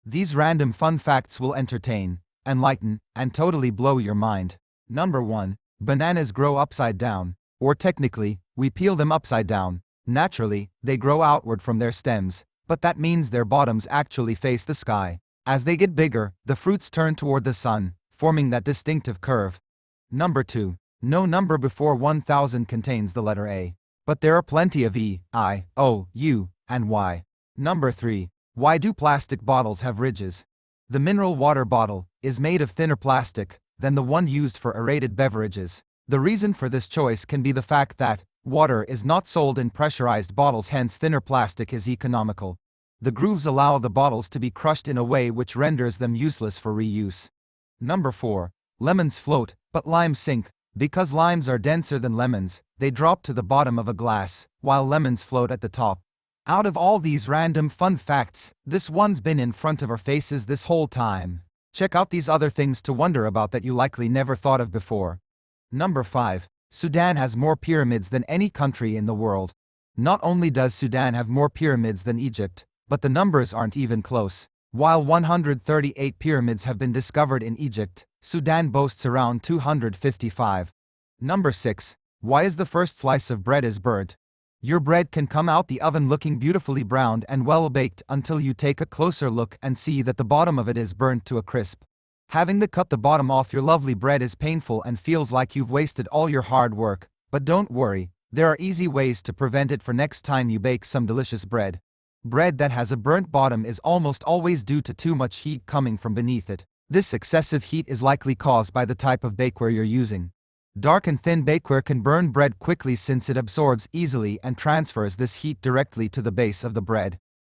These random fun facts will entertain, enlighten, and totally blow your mind. Number 1. Bananas grow upside down, or technically, we peel them upside down. Naturally, they grow outward from their stems, but that means their bottoms actually face the sky. As they get bigger, the fruits turn toward the sun, forming that distinctive curve. Number 2. No number before 1000 contains the letter A, but there are plenty of E, I, O, U, and Y. Number 3. Why do plastic bottles have ridges? The mineral water bottle is made of thinner plastic than the one used for aerated beverages. The reason for this choice can be the fact that water is not sold in pressurized bottles, hence thinner plastic is economical. The grooves allow the bottles to be crushed in a way which renders them useless for reuse. Number 4. Lemons float, but limes sink. Because limes are denser than lemons, they drop to the bottom of a glass, while lemons float at the top. Out of all these random fun facts, this one's been in front of our faces this whole time. Check out these other things to wonder about that you likely never thought of before. Number 5. Sudan has more pyramids than any country in the world. Not only does Sudan have more pyramids than Egypt, but the numbers aren't even close. While 138 pyramids have been discovered in Egypt, Sudan boasts around 255. Number 6. Why is the first slice of bread is burnt? Your bread can come out the oven looking beautifully browned and well baked until you take a closer look and see that the bottom of it is burnt to a crisp. Having to cut the bottom off your lovely bread is painful and feels like you've wasted all your hard work, but don't worry, there are easy ways to prevent it for next time you bake some delicious bread. Bread that has a burnt bottom is almost always due to too much heat coming from beneath it. This excessive heat is likely caused by the type of bakeware you're using. Dark and thin bakeware can burn bread quickly since it absorbs easily and transfers this heat directly to the base of the bread.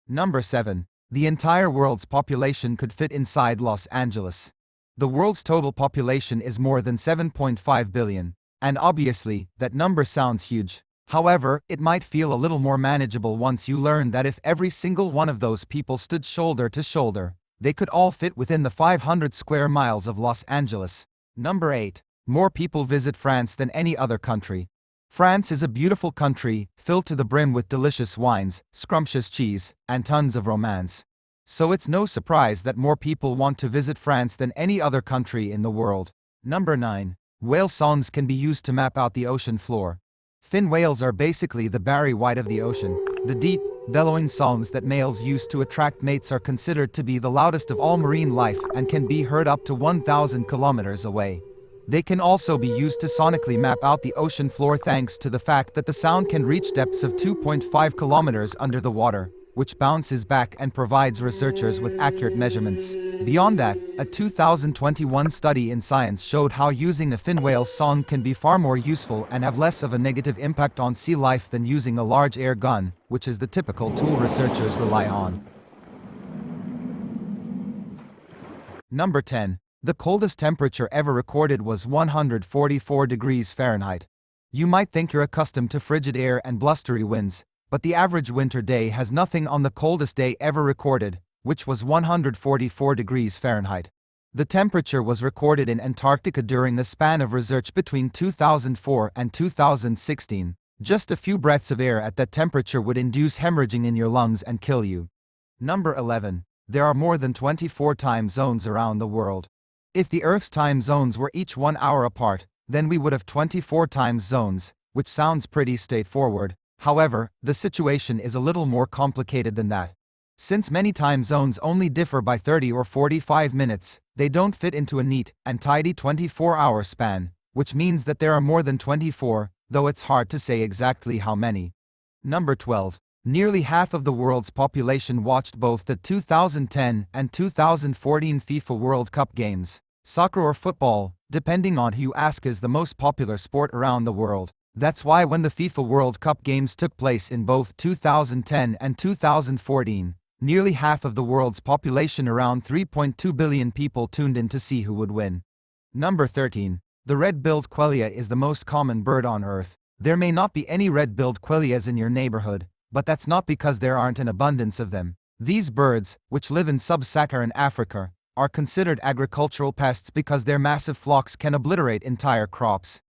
Number 7. The entire world's population could fit inside Los Angeles. The world's total population is more than 7.5 billion, and obviously, that number sounds huge. However, it might feel a little more manageable once you learn that if every single one of those people stood shoulder to shoulder, they could all fit within the 500 square miles of Los Angeles. Number 8. More people visit France than any other country. France is a beautiful country, filled to the brim with delicious wines, scrumptious cheese, and tons of romance. So it's no surprise that more people want to visit France than any other country in the world. Number 9. Whale songs can be used to map out the ocean floor. Fin whales are basically the Barry White of the ocean. The deep, bellowing songs that males use to attract mates are considered to be the loudest of all marine life and can be heard up to 1,000 kilometers away. They can also be used to sonically map out the ocean floor thanks to the fact that the sound can reach depths of 2.5 kilometers under the water, which bounces back and provides researchers with accurate measurements. Beyond that, a 2021 study in Science showed how using a fin whale song can be far more useful and have less of a negative impact on sea life than using a large air gun, which is the typical tool researchers rely on. Number 10. The coldest temperature ever recorded was 144 degrees Fahrenheit. You might think you're accustomed to frigid air and blustery winds, but the average winter day has nothing on the coldest day ever recorded, which was 144 degrees Fahrenheit. The temperature was recorded in Antarctica during the span of research between 2004 and 2016. Just a few breaths of air at that temperature would induce hemorrhaging in your lungs and kill you. Number 11. There are more than 24 time zones around the world. If the Earth's time zones were each 1 hour apart, then we would have 24 time zones, which sounds pretty straightforward. However, the situation is a little more complicated than that. Since many time zones only differ by 30 or 45 minutes, they don't fit into a neat and tidy 24-hour span, which means that there are more than 24, though it's hard to say exactly how many. Number 12. Nearly half of the world's population watched both the 2010 and 2014 FIFA World Cup games. Soccer or football, depending on who you ask, is the most popular sport around the world. That's why when the FIFA World Cup games took place in both 2010 and 2014, nearly half of the world's population, around 3.2 billion people, tuned in to see who would win. Number 13. The red-billed quelia is the most common bird on Earth. There may not be any red-billed quelias in your neighborhood, but that's not because there aren't an abundance of them. These birds, which live in sub-Saharan Africa, are considered agricultural pests because their massive flocks can obliterate entire crops.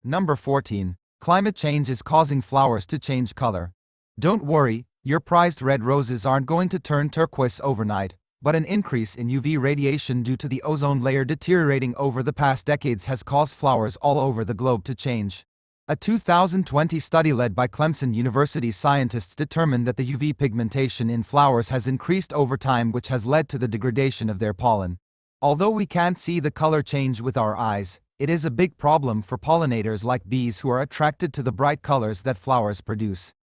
Number 14. Climate change is causing flowers to change color. Don't worry, your prized red roses aren't going to turn turquoise overnight, but an increase in UV radiation due to the ozone layer deteriorating over the past decades has caused flowers all over the globe to change. A 2020 study led by Clemson University scientists determined that the UV pigmentation in flowers has increased over time, which has led to the degradation of their pollen. Although we can't see the color change with our eyes, it is a big problem for pollinators like bees who are attracted to the bright colors that flowers produce.